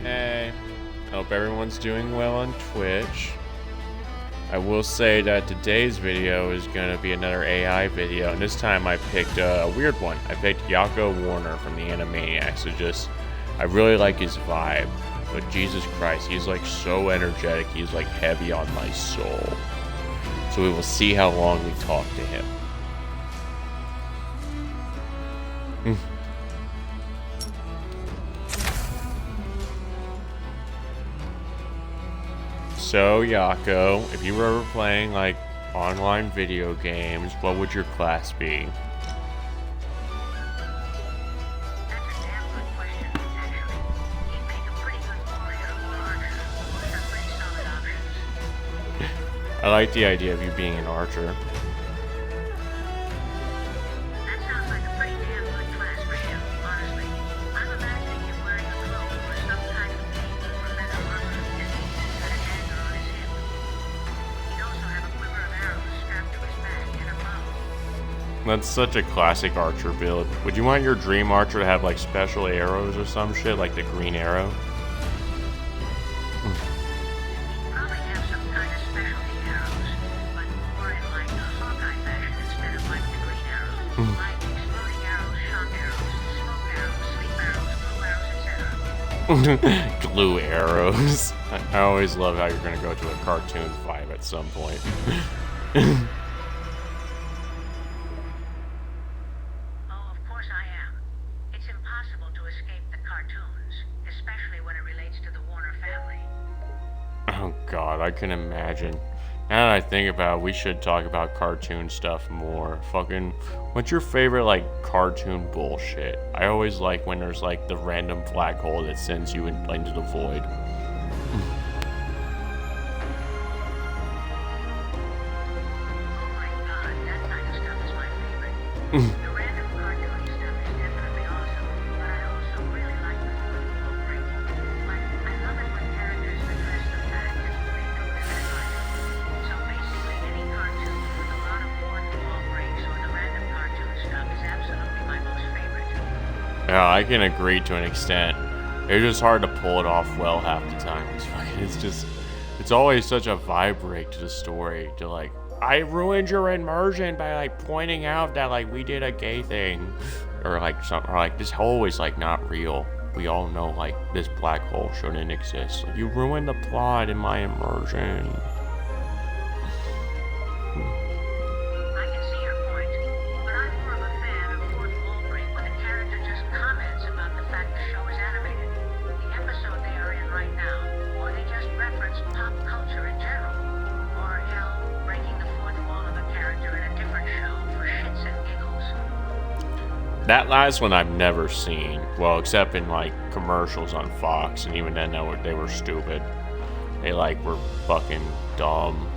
Hey, hope everyone's doing well on Twitch. I will say that today's video is going to be another AI video, and this time I picked a weird one. I picked Yakko Warner from the Animaniacs. I really like his vibe, but Jesus Christ, he's like so energetic, he's like heavy on my soul. So we will see how long we talk to him. So, Yakko, if you were ever playing, like, online video games, what would your class be? That's a damn good question, actually. He'd make a pretty good warrior or archer. Both are pretty solid options. I like the idea of you being an archer. That sounds like a pretty damn good class for him, honestly. I'm imagining him wearing a cloak or some kind of cape or leather armor, and he's got a dagger on his hip. He'd also have a quiver of arrows strapped to his back and a bow. That's such a classic archer build. Would you want your dream archer to have, like, special arrows or some shit, like the green arrow? He'd probably have some kind of specialty arrows, but more in like a Hawkeye fashion instead of like the green arrows. Like exploding arrows, shock arrows, smoke arrows, sleep arrows, glue arrows, etc. Glue arrows. I always love how you're gonna go to a cartoon vibe at some point. Oh, of course I am. It's impossible to escape the cartoons, especially when it relates to the Warner family. Oh god, I can imagine. Now that I think about it, we should talk about cartoon stuff more. Fucking, what's your favorite, like, cartoon bullshit? I always like when there's, like, the random black hole that sends you into the void. Oh my god, that kind of stuff is my favorite. The random cartoony stuff is definitely awesome, but I also really like the fourth wall break. Like, I love it when characters address the fact that they know they're in. So basically, any cartoon with a lot of fourth wall breaks or the random cartoon stuff is absolutely my most favorite. Yeah, I can agree to an extent. It's just hard to pull it off well half the time. It's always such a vibe break to the story. To like, I ruined your immersion by like pointing out that like we did a gay thing, or like something, or like this hole is like not real. We all know like this black hole shouldn't exist. Like, you ruined the plot in my immersion. I can see your point, but I'm more of a fan of fourth wall break when the character just comments about the fact the show is animated, the episode they are in right now, or they just reference pop culture in general, or hell, breaking the fourth wall of a character in a different show for shits and giggles. That last one I've never seen. Well, except in like commercials on Fox, and even then they were stupid. They like were fucking dumb.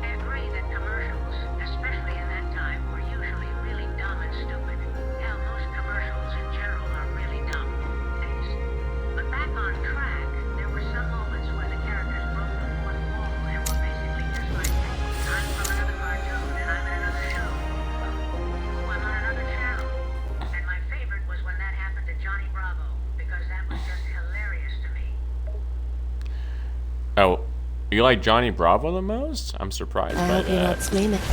I agree that commercials, especially in that time, were usually really dumb and stupid. Hell, most commercials in general are really dumb things. But back on track, there were some moments where the characters broke the fourth wall and were basically just like, hey, I'm from another cartoon and I'm in another show. Ooh, I'm on another channel. And my favorite was when that happened to Johnny Bravo, because that was just hilarious to me. Oh, you like Johnny Bravo the most? I'm surprised I by hope you're not that. screaming. Oh,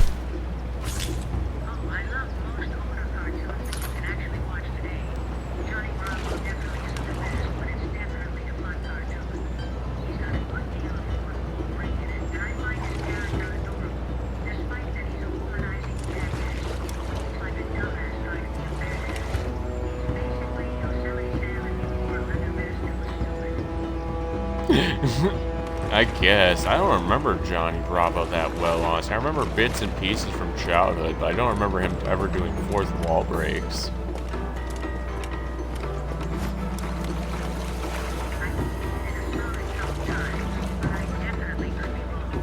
I love most older cartoons that you can actually watch today. Johnny Bravo definitely isn't the best, but it's definitely a fun cartoon. He's got a good deal of fourth wall break in it, and I find his character adorable. Despite that he's a womanizing jackass, he's like a dumbass trying to be a badass. He's basically Yosemite Sam if he wore a leather vest and was stupid. I guess. I don't remember Johnny Bravo that well, honestly. I remember bits and pieces from childhood, but I don't remember him ever doing fourth wall breaks. I've seen it in a solid couple times, but I definitely could be wrong.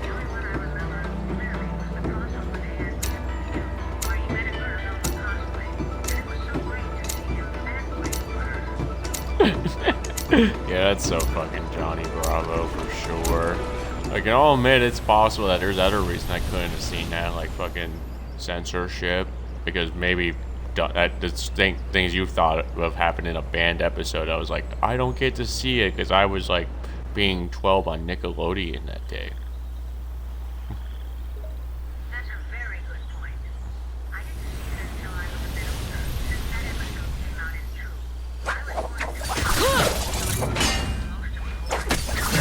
The only one I remember clearly was the crossover they had with him, where he met a girl over cosplay, and it was so great to see him fanboying for her. Yeah, that's so fucking Johnny Bravo for sure. Like, I'll admit it's possible that there's other reason I couldn't have seen that, like fucking censorship, because maybe things you thought of happened in a banned episode. I was like, I don't get to see it because I was like being 12 on Nickelodeon that day. That's a very good point. I didn't see it until I was a bit older, since that episode came out in True. I was born in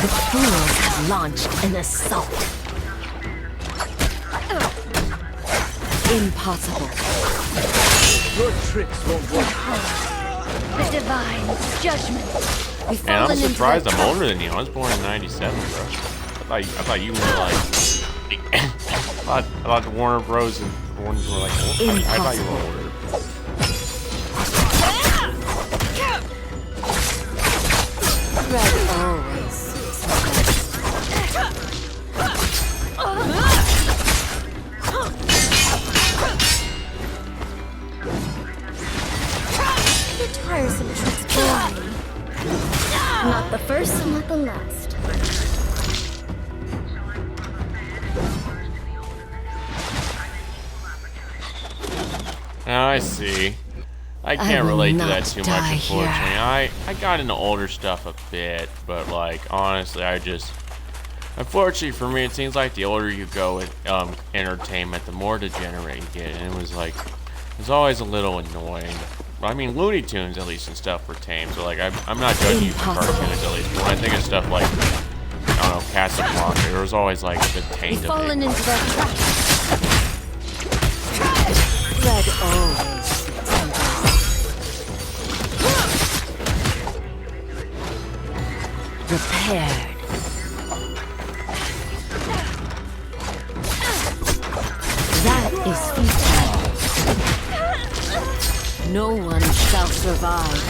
The fools have launched an assault. Impossible. Your tricks won't work. The divine judgment. We've And I'm fallen into surprised their I'm older than you. I was born in '97, bro. I thought you were like. I thought the Warner Bros. and Warners were like. I thought you were older. Red always suits me best. Your tiresome tricks bore me. Not the first, not the last. Now I see. I can't will relate to that not too much, die unfortunately. here. I got into older stuff a bit, but like honestly, unfortunately for me, it seems like the older you go with entertainment, the more degenerate you get, and it was always a little annoying. I mean, Looney Tunes at least and stuff were tame, so like I'm not judging you for cartoons at least. But when I think of stuff like I don't know, Casablanca, there was always like the taint We've of fallen it. into their trap. Red always suits me best. Repaired. That is futile. No one shall survive.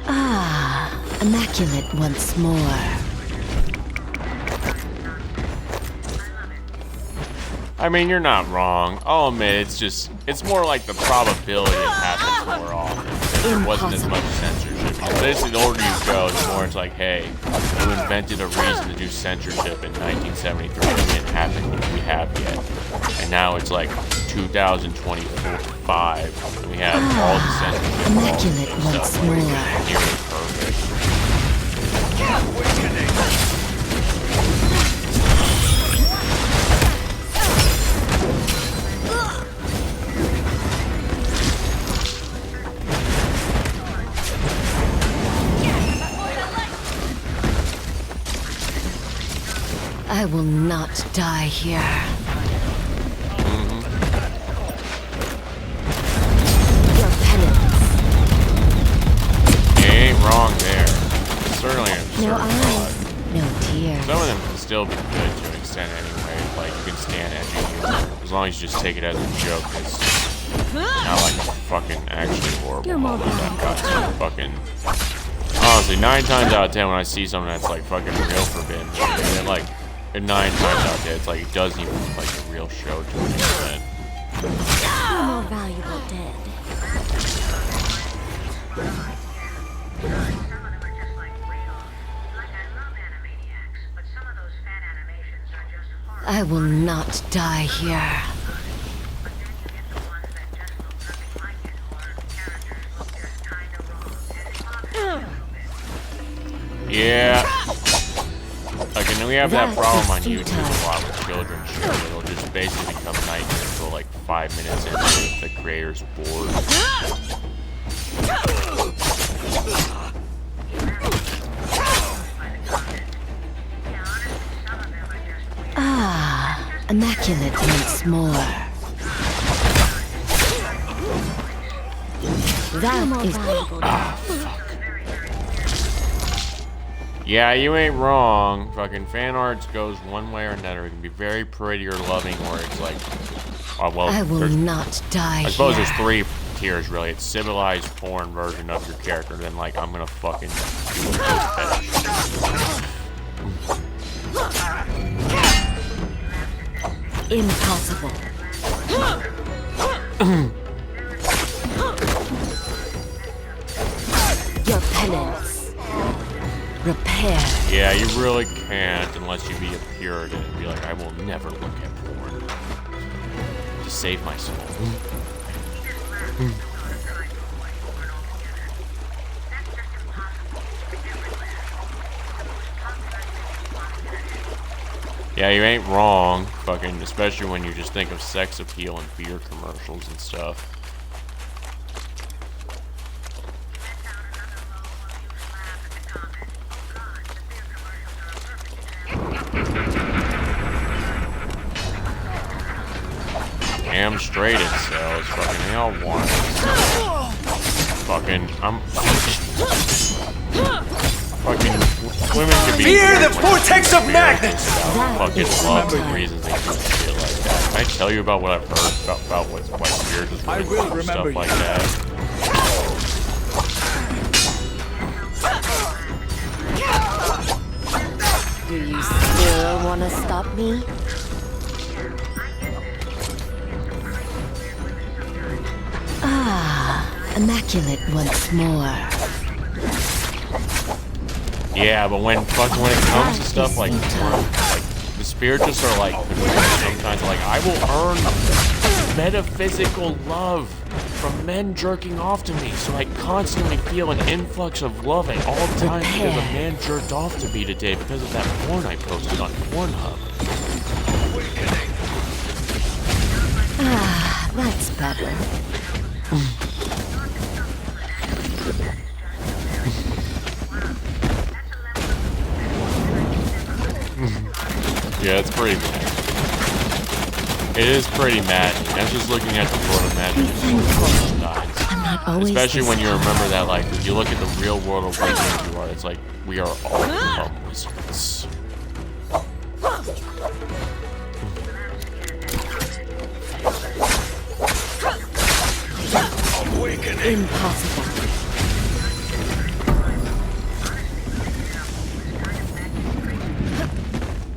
Ah, immaculate once more. I mean, you're not wrong. I'll admit, it's more like the probability it happens more often. There wasn't as much censorship. Because basically, the older you go, the more it's like, hey, you invented a reason to do censorship in 1973 that didn't happen, we have yet. And now it's like 2025, and we have all the censorship. Immaculate once more. Nearly perfect. I will not die here. Your penance. You ain't wrong there. It's certainly a No certain eyes, thought. no tears. Some of them can still be good to an extent anyway. Like, you can stand edgy humor, as long as you just take it as a joke. It's not like fucking actually horrible. You're more moments I've got some fucking... Honestly, 9 times out of 10 when I see something that's like fucking real forbidden, and then like, 9 times out of 10, it's like, it doesn't even look like a real show to an extent. You're more valuable dead. Some of them are just like real. Like, I love Animaniacs, but some of those fan animations are just horrible. I will not die here. But then you get the ones that just look nothing like it, or characters look just kind of wrong, and it bothers me a little bit. Yeah. Like, and we have that That problem is on YouTube futile. a lot with children's shows. It'll just basically become nightmare until like 5 minutes into it, the creator's bored. Ah, immaculate once more. That is valuable. Yeah, you ain't wrong. Fucking fan arts goes one way or another. It can be very pretty or loving, where it's like, well, I will there's- not die I suppose here. there's 3 tiers really. It's civilized porn version of your character, then like I'm gonna fucking do a foot fetish. Impossible. Your penance. Repair. Yeah, you really can't unless you be a Puritan and be like, I will never look at porn. Just save my soul. Yeah, you ain't wrong, fucking, especially when you just think of sex appeal and beer commercials and stuff. Damn straight it sells. Fucking hell, one. Fucking, fucking women can be. Fear the vortex of madness! Fucking love the reasons they do shit like that. Can I tell you about what I've heard about what's weird with I will remember stuff like you. that? Do you still want to stop me? Ah, immaculate once more. Yeah, but when it comes to stuff like the spiritists are like sometimes like, I will earn metaphysical love from men jerking off to me, so I constantly feel an influx of love at all times because a man jerked off to me today because of that porn I posted on Pornhub. Ah, that's better. Yeah, it's pretty mad. It is pretty mad. That's just looking at the world of magic. I'm not always Especially when you this remember that, like, when you look at the real world of what you are, it's like, we are all become wizards. impossible.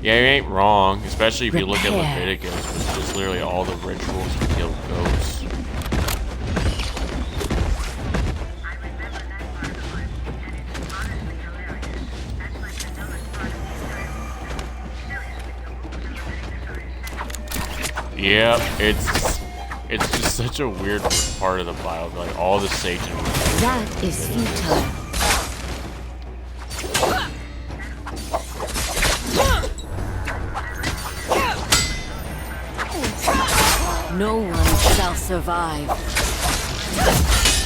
Yeah, you ain't wrong, especially if you look at Repair. Leviticus, which is literally all the rituals to kill ghosts. Yeah, it's just such a weird part of the Bible, like all the Satan. That is futile. No one shall survive.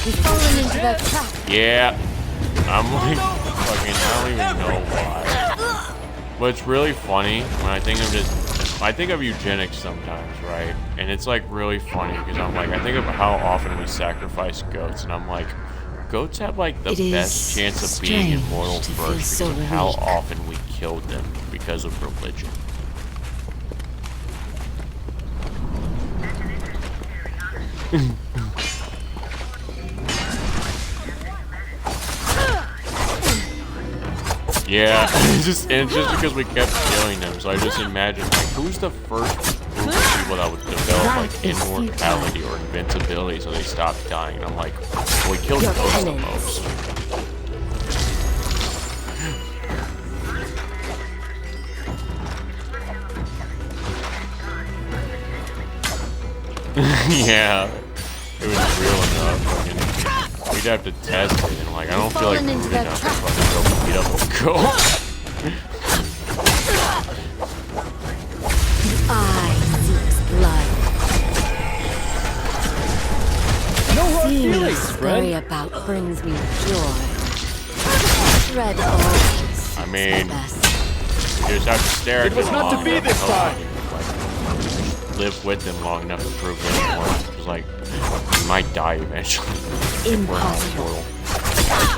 We've fallen into their trap. Yeah, I'm like fucking, I don't even know why. But it's really funny when I think of this. I think of eugenics sometimes, right? And it's like really funny because I'm like, I think of how often we sacrifice goats, and I'm like, goats have like the It best is chance of being strange immortal to feel first because so of how weak. often we killed them because of religion. Yeah, it's just because we kept killing them, so I just imagine like who's the first group of people that would develop like That is immortality or invincibility so they stopped dying, and I'm like, well, we killed Your ghosts the penance. most. Yeah, it was real enough. Fucking, we'd have to test it, and like I don't feel like fallen we'd into that enough to trap. fucking go beat up a goat. Eye seeks blood. No hard Seeing you feelings, scurry friend. about brings me joy. Dread always I is mean, the best. You just have to stare at It was them not to long be enough this to time. like, live with them long enough to prove them more. It's like you might die eventually. We're all Impossible. mortal.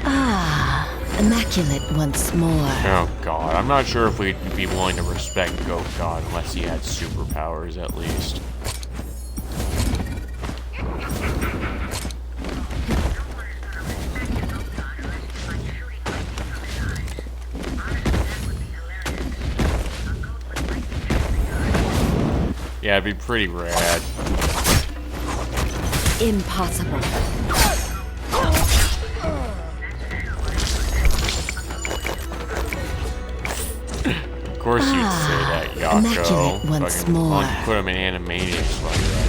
Ah, immaculate once more. Oh god, I'm not sure if we'd be willing to respect Goat God unless he had superpowers at least. Yeah, it'd be pretty rad. Impossible. course you'd say that, Yakko. Immaculate once Fucking more. put him in Animaniacs like that.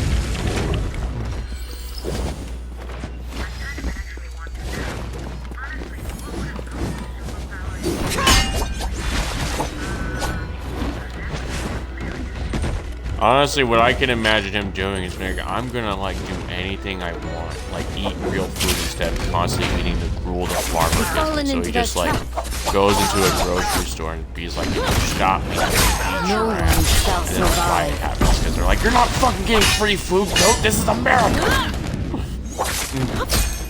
Honestly, what I can imagine him doing is, like, I'm gonna, like, do anything I want. Like, eat real food instead of constantly eating the gruel the farmer gives me. So he just, like, goes into a grocery store and he's like, stop me. No one shall And then a riot survive. happens because they're like, you're not fucking getting free food, goat. This is America.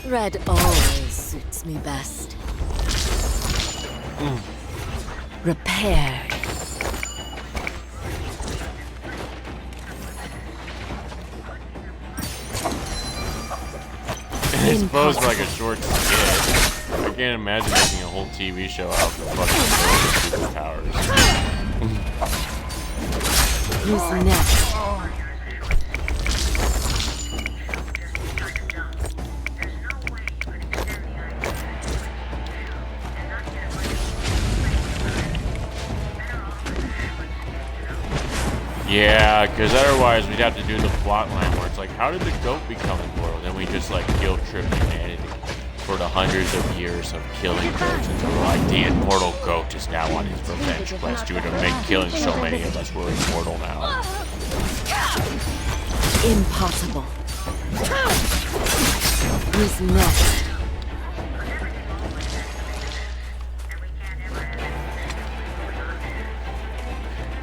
Red always suits me best. Repaired. I suppose for like a short skit. I can't imagine making a whole TV show out of the fucking superpowers. Who's next? Yeah, because otherwise we'd have to do the plot line where it's like, how did the goat become immortal? Then we just like guilt trip humanity for the hundreds of years of killing goats until we're like, the immortal goat is now on his revenge quest due to make killing so many of us. We're immortal now. Impossible. Who's next?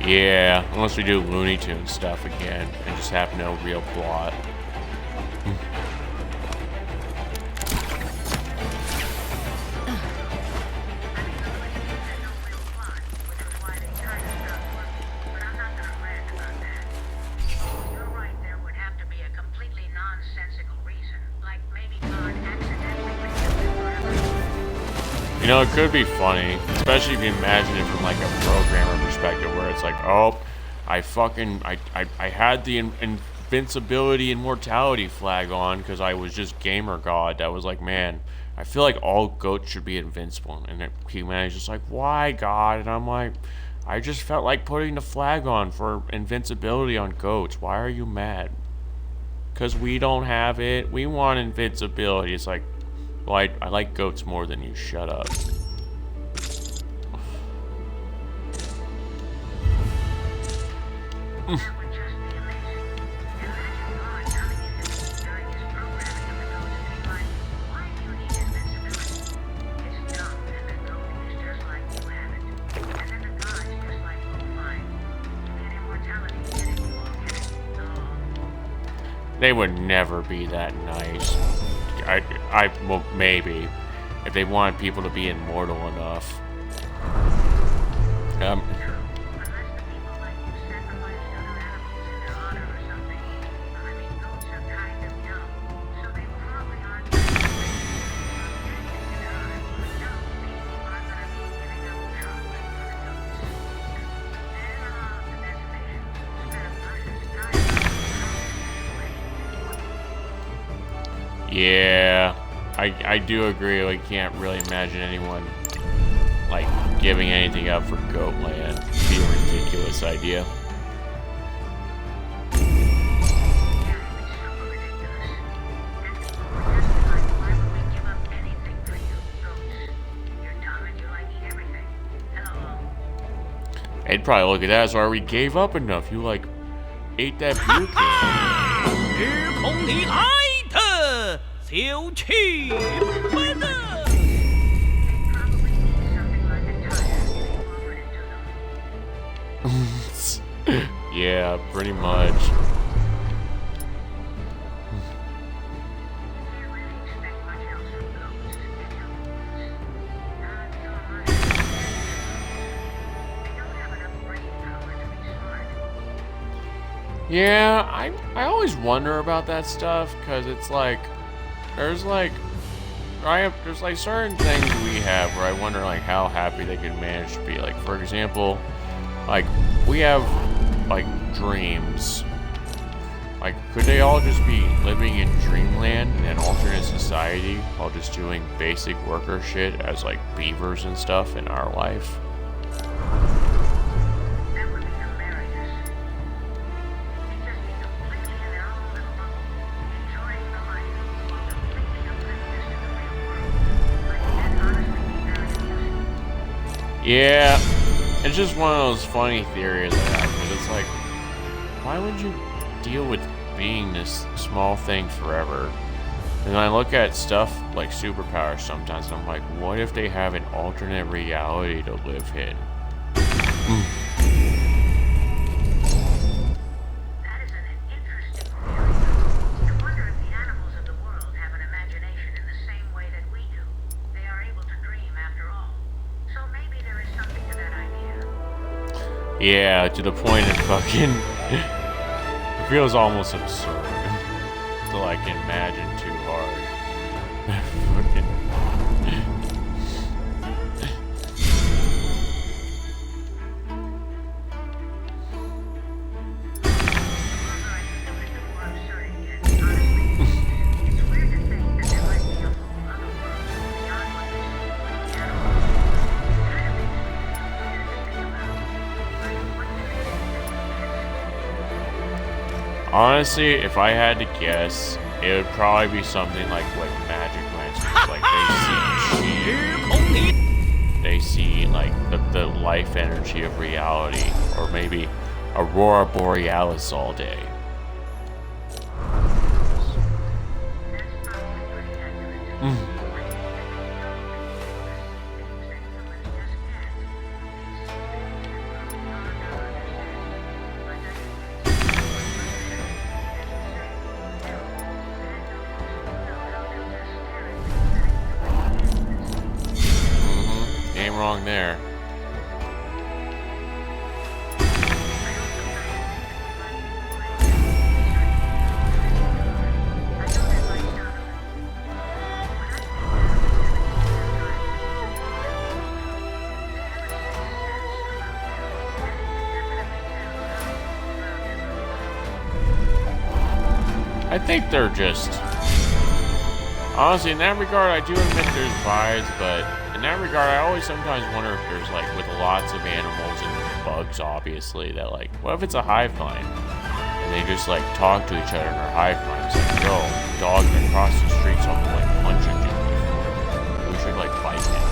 Yeah, unless we do Looney Tunes stuff again and just have no real plot. You know, it could be funny, especially if you imagine it from like a programmer perspective, where it's like, oh, I had the invincibility and mortality flag on because I was just gamer god. That was like, man, I feel like all goats should be invincible. And humanity's just like, why, God? And I'm like, I just felt like putting the flag on for invincibility on goats. Why are you mad? Because we don't have it. We want invincibility. It's like, well, I like goats more than you. Shut up. They would never be that nice. Well, maybe, if they want people to be immortal enough. Yeah, I do agree. I can't really imagine anyone like giving anything up for Goatland. It'd be a ridiculous idea. They'd probably look at that as why we gave up enough. You like ate that beer can. 时空里来的小气们啊！ Yeah, pretty much. Yeah, I always wonder about that stuff because it's like there's like certain things we have where I wonder like how happy they could manage to be. Like, for example, like we have like dreams. Like, could they all just be living in dreamland in an alternate society while just doing basic worker shit as like beavers and stuff in our life? Yeah, it's just one of those funny theories I have, because it's like, why would you deal with being this small thing forever? And I look at stuff like superpowers sometimes, and I'm like, what if they have an alternate reality to live in? That is an interesting theory. I wonder if the animals of the world have an imagination in the same way that we do. They are able to dream after all. So maybe there is something to that idea. Yeah, to the point it fucking... it feels almost absurd to, like, imagine too hard. Fucking... Honestly, if I had to guess, it would probably be something like what magic lanterns, like they see like the life energy of reality, or maybe Aurora Borealis all day. Ain't wrong there. I think they're just... Honestly, in that regard, I do admit there's vibes, but in that regard, I always sometimes wonder if there's, like, with lots of animals and bugs, obviously, that, like, what if it's a hive mind? And they just, like, talk to each other in their hive minds, like, yo, dog across the street, so I'm, like, punching you before. We should, like, fight him.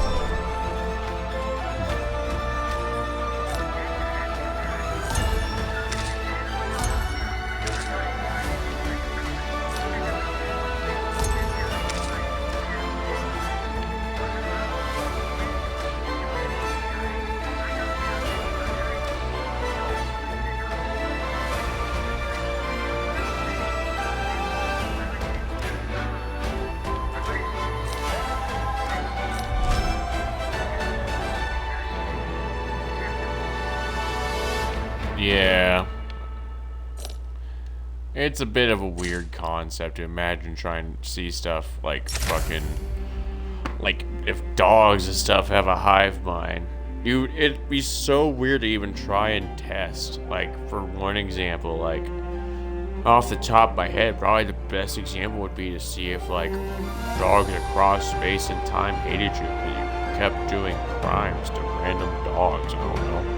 Yeah. It's a bit of a weird concept to imagine trying to see stuff like fucking... Like, if dogs and stuff have a hive mind. Dude, it'd be so weird to even try and test. Like, for one example, like... Off the top of my head, probably the best example would be to see if, like, dogs across space and time hated you because you kept doing crimes to random dogs. I don't know.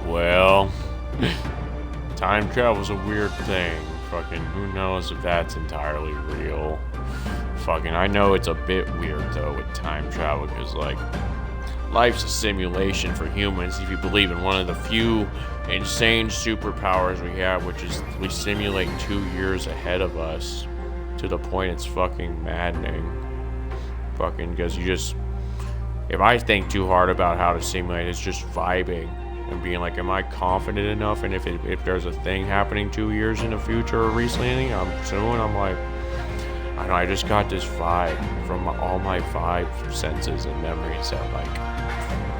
Well, time travel's a weird thing. Fucking, who knows if that's entirely real. Fucking, I know it's a bit weird, though, with time travel, because, like, life's a simulation for humans if you believe in one of the few insane superpowers we have, which is we simulate 2 years ahead of us to the point it's fucking maddening. Fucking, because you just... If I think too hard about how to simulate, it's just vibing. And being like, am I confident enough? And if there's a thing happening 2 years in the future or recently, I'm like, I know, I just got this vibe from all my vibe senses and memories that, like,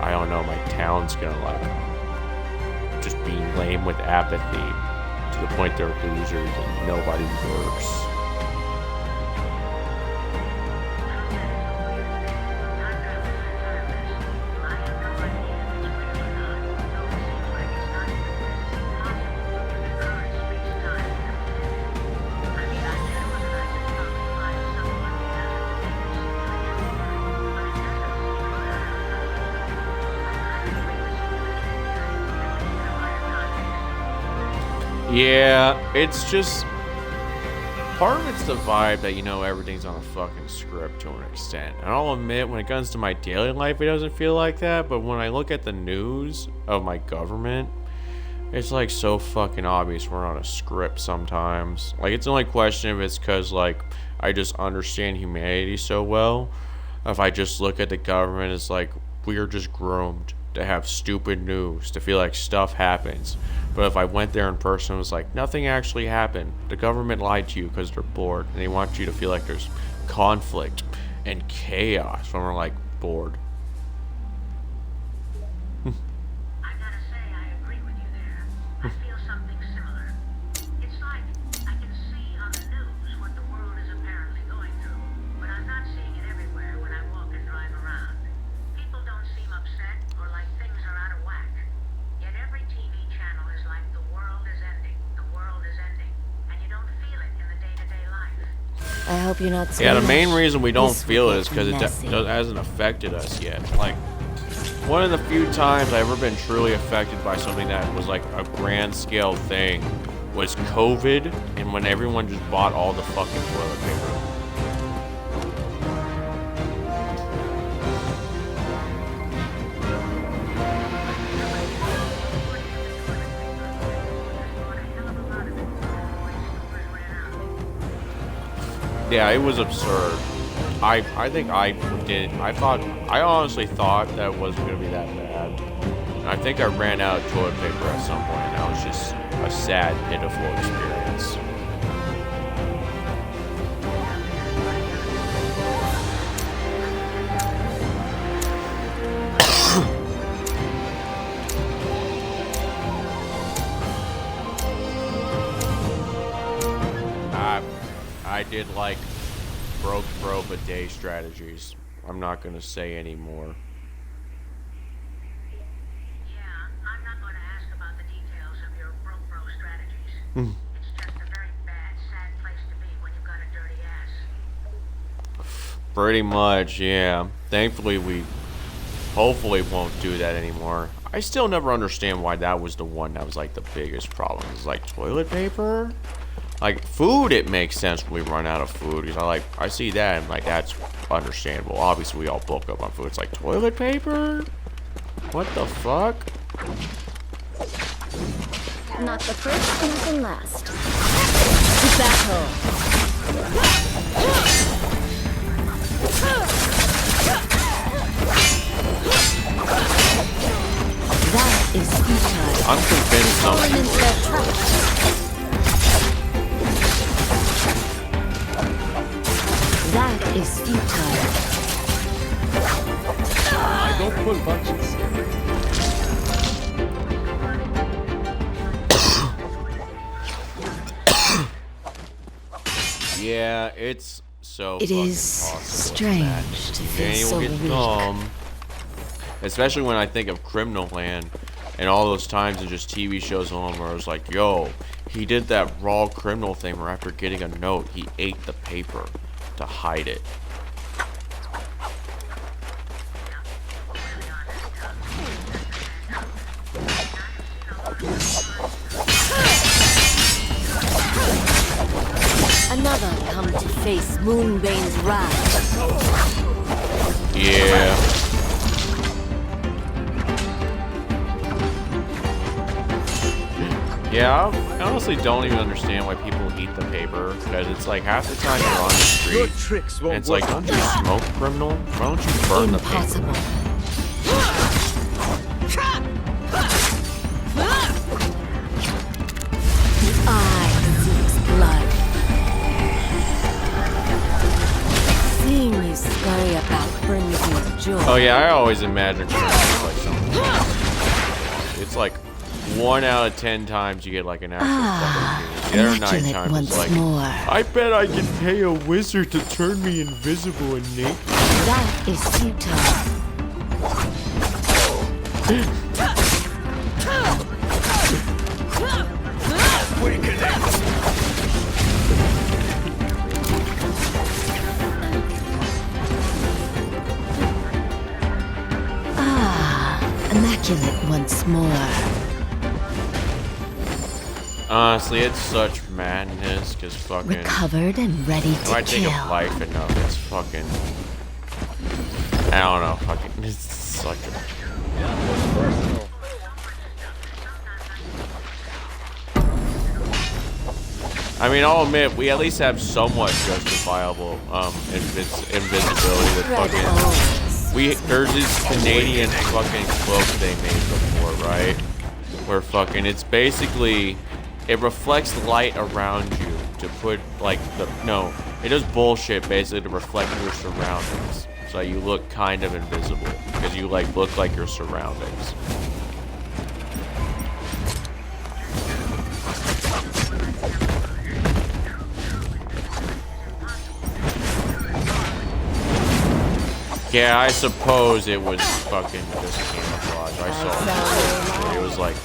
I don't know, my town's gonna, like, just be lame with apathy to the point they're losers and nobody works. Yeah, it's just part of it's the vibe that, you know, everything's on a fucking script to an extent. And I'll admit, when it comes to my daily life, it doesn't feel like that. But when I look at the news of my government, it's like so fucking obvious we're on a script sometimes. Like, it's the only question if it's because, like, I just understand humanity so well. If I just look at the government as like, we're just groomed to have stupid news, to feel like stuff happens. But if I went there in person, it was like, nothing actually happened. The government lied to you because they're bored, and they want you to feel like there's conflict and chaos when we're like bored. I gotta say, I agree with you there. I feel something similar. It's like I can see on the news what the world is apparently going through, but I'm not seeing it everywhere when I walk and drive around. People don't seem upset or like things are out of whack. Yet every TV channel is like the world is ending, the world is ending, and you don't feel it in the day-to-day life. I hope you're not. Yeah, the main reason we don't This feel will it is because it messy. hasn't affected us yet. Like, one of the few times I've ever been truly affected by something that was like a grand scale thing was COVID, and when everyone just bought all the fucking toilet paper. Yeah, it was absurd. I think I honestly thought that it wasn't gonna be that bad. And I think I ran out of toilet paper at some point, and that was just a sad, pitiful experience. I did like broke a day strategies. I'm not gonna say anymore. Yeah, I'm not going to ask about the details of your broke bro strategies. It's just a very bad, sad place to be when you've got a dirty ass. Pretty much, yeah. Thankfully, we hopefully won't do that anymore. I still never understand why that was the one that was like the biggest problem. It's like toilet paper. Like food, it makes sense when we run out of food. Because I see that and like that's understandable. Obviously, we all bulk up on food. It's like toilet paper. What the fuck? Not the first, not the last. Battle. That is futile. I'm convinced something. Elements are trapped. That is futile. I don't pull punches. Yeah, it's so. It is strange to feel so weak. Especially when I think of Criminal Land and all those times in just TV shows alone where it was like, yo, he did that raw criminal thing where after getting a note, he ate the paper to hide it. Another come to face Moonbane's wrath. Yeah. Yeah, I honestly don't even understand why people eat the paper, because it's like half the time you're on the Your street, tricks and won't it's like, work. don't you smoke, criminal? Why don't you burn the paper? Impossible. The eye seeks blood. Seeing you scurry about brings me joy. Oh yeah, I always imagine criminals like something. It's like 1 out of 10 times you get like an actual fucking penis. The other 9 Immaculate times once it's like, more. I bet I can pay a wizard to turn me invisible and naked. That is futile. Immaculate once more. Honestly, it's such madness, cause fucking. Recovered and ready If I to think of kill. life enough, it's fucking. I don't know, fucking. It's such a. Personal. I mean, I'll admit, we at least have somewhat justifiable invisibility with fucking. There's this Canadian fucking cloak they made before, right? Where fucking it's basically it reflects light around you to put like it does bullshit basically to reflect your surroundings, so you look kind of invisible because you like look like your surroundings. Yeah, I suppose it was fucking just camouflage. I saw it. It was like,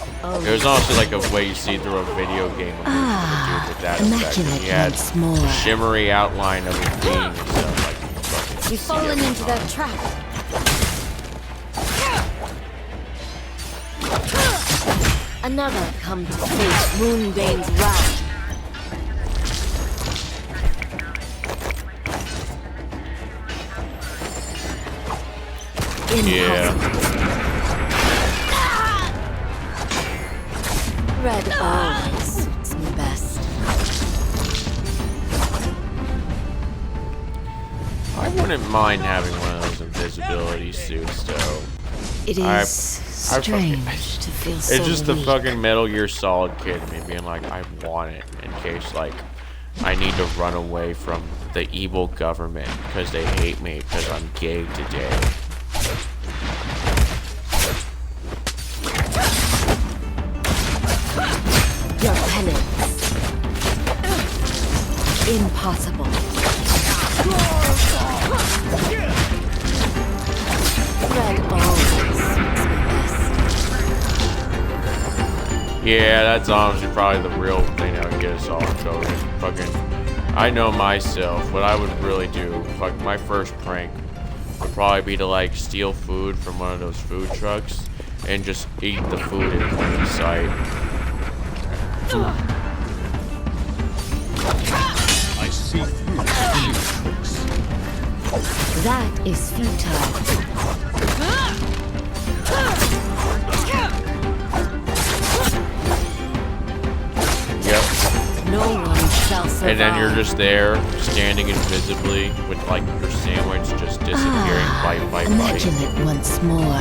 it was honestly like a way you see through a video game when you with that effect. Immaculate He had once more. the shimmery outline of his being and stuff like you fucking You've see fallen every into time. that trap. Another come to face Moonbane's wrath. Yeah. Red always suits me best. I wouldn't mind having one of those invisibility suits though. It I is strange to feel so It's just the weak. fucking Metal Gear Solid kid in me being like, I want it in case like I need to run away from the evil government because they hate me because I'm gay today. Your penance. Impossible. Red always suits me best. Yeah, that's honestly probably the real thing that would get us all in trouble. Fucking, I know myself. What I would really do, fuck, my first prank would probably be to like steal food from one of those food trucks and just eat the food in plain sight. I see through these tricks. That is futile. Yep. No one shall survive. And then you're just there, standing invisibly, with like your sandwich just disappearing bite by bite. Immaculate once more.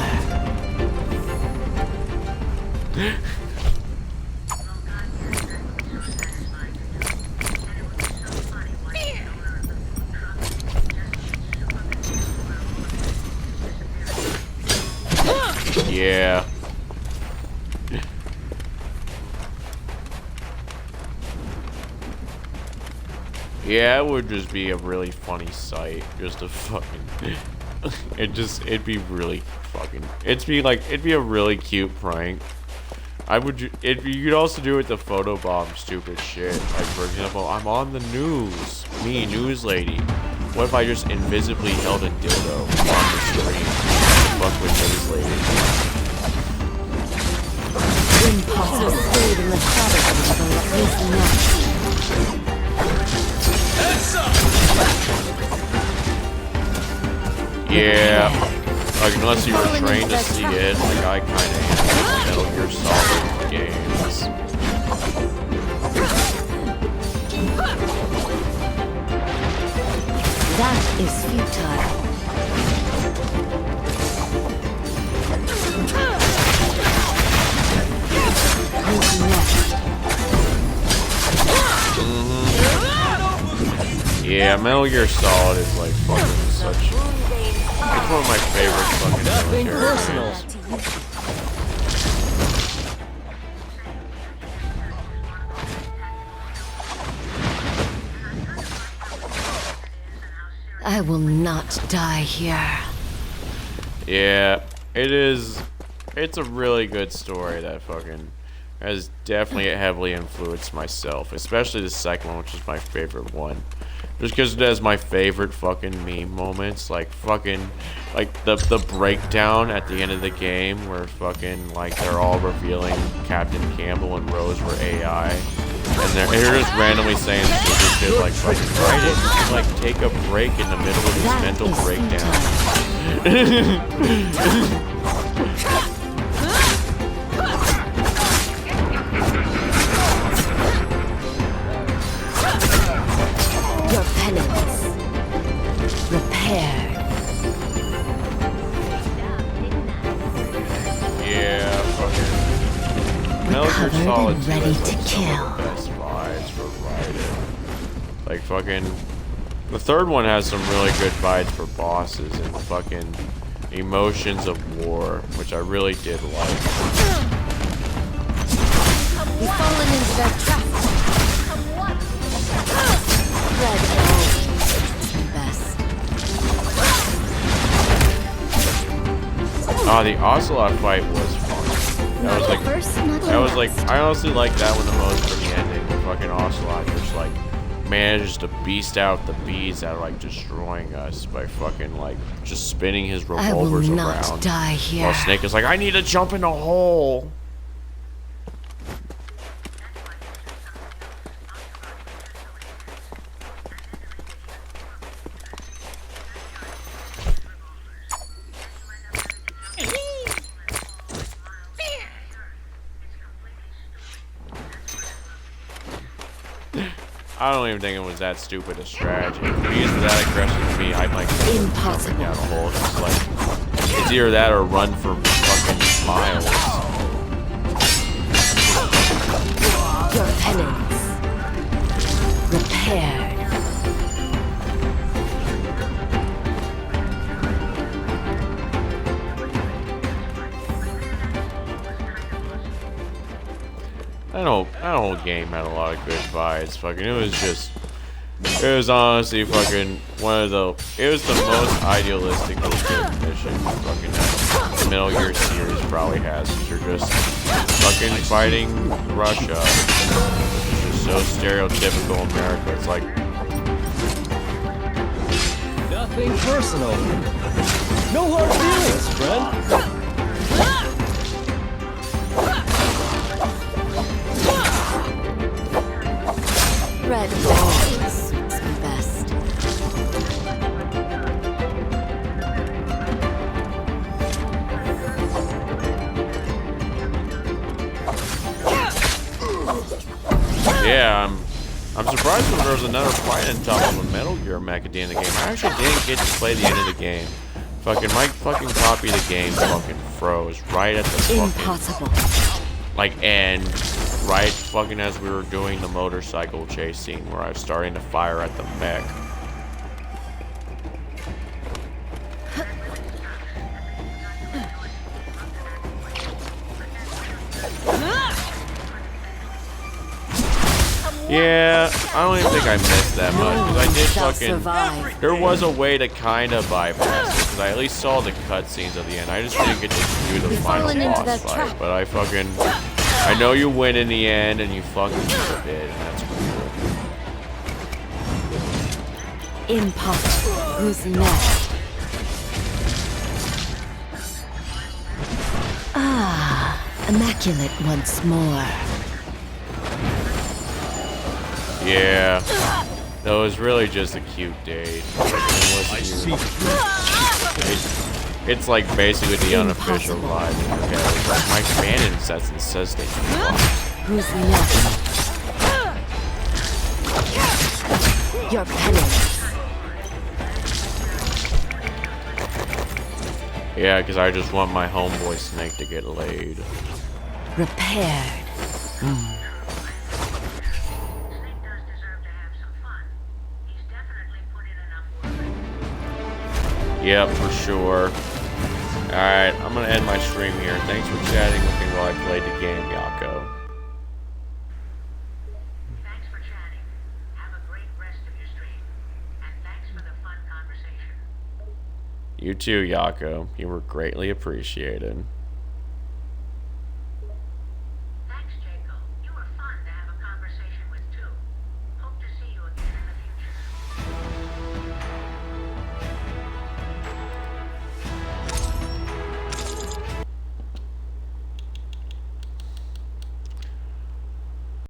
Yeah. Yeah, it would just be a really funny sight. Just a fucking. It'd be really fucking. It'd be a really cute prank. You could also do it the photobomb stupid shit. Like, for example, I'm on the news. Me, news lady. What if I just invisibly held a dildo on the screen? Fuck with news lady. Impossible. Stayed in the shadows until it is next. Yeah. Like, unless you were trained to see it, like I kinda am. Metal Gear Solid games. That is futile. Who's next? Yeah, Metal Gear Solid is like fucking such. It's one of my favorite fucking Nothing military personal. games. I will not die here. Yeah, it is. It's a really good story that fucking has definitely heavily influenced myself, especially the second one, which is my favorite one. Just because it has my favorite fucking meme moments, like fucking, like the breakdown at the end of the game where fucking like they're all revealing Captain Campbell and Rose were AI, and they're just randomly saying stupid shit like fucking why didn't you like take a break in the middle of this mental breakdown? Your penance repaired. Yeah, fucking Metal Gear Recovered Solid and 2 ready has to like some kill. of the best vibes for writing. Like fucking, the third one has some really good fights for bosses and fucking emotions of war, which I really did like. We've fallen into their trap. Red always best. Oh, the Ocelot fight was fun. That was like, I honestly like that one the most for the ending. The fucking Ocelot just like manages to beast out the bees that are like destroying us by fucking like just spinning his I will revolvers not around. die here. While Snake is like, I need to jump in a hole. I don't even think it was that stupid a strategy. If he used that aggression to me, I'd like Impossible. down a hole. It's like, it's either that or run for fucking miles. Your penance repaired. That whole game had a lot of good vibes. Fucking, it was honestly fucking it was the most idealistically good mission fucking that the Metal Gear series probably has. You're just fucking fighting Russia. It's just so stereotypical America. It's like, Nothing personal. No hard feelings, friend. Red always suits me best. yeah, I'm surprised when there was another fight on top of a Metal Gear mech at the end of the game. I actually didn't get to play the end of the game. Fucking my fucking copy of the game fucking froze right at the fucking Impossible. like end. Right fucking as we were doing the motorcycle chase scene where I was starting to fire at the mech. Yeah, I don't even think I missed that much because I did Shall fucking. survive. There was a way to kind of bypass it because I at least saw the cutscenes at the end. I just didn't get to do the final fallen into boss that fight, trap. but I fucking. I know you win in the end and you fucking did a bit, and that's cool. Impossible. Who's next? Ah, immaculate once more. Yeah, that was really just a cute date. I see It's like basically the unofficial vibe. Okay, it's like my canon says they fuck. Who's next? Your penance. Yeah, because I just want my homeboy Snake to get laid. Repaired. Snake does deserve to have some fun. He's definitely put in enough work. Yep, for sure. Alright, I'm gonna end my stream here. Thanks for chatting with me while I played the game, Yakko. Thanks for chatting. Have a great rest of your stream. And thanks for the fun conversation. You too, Yakko. You were greatly appreciated.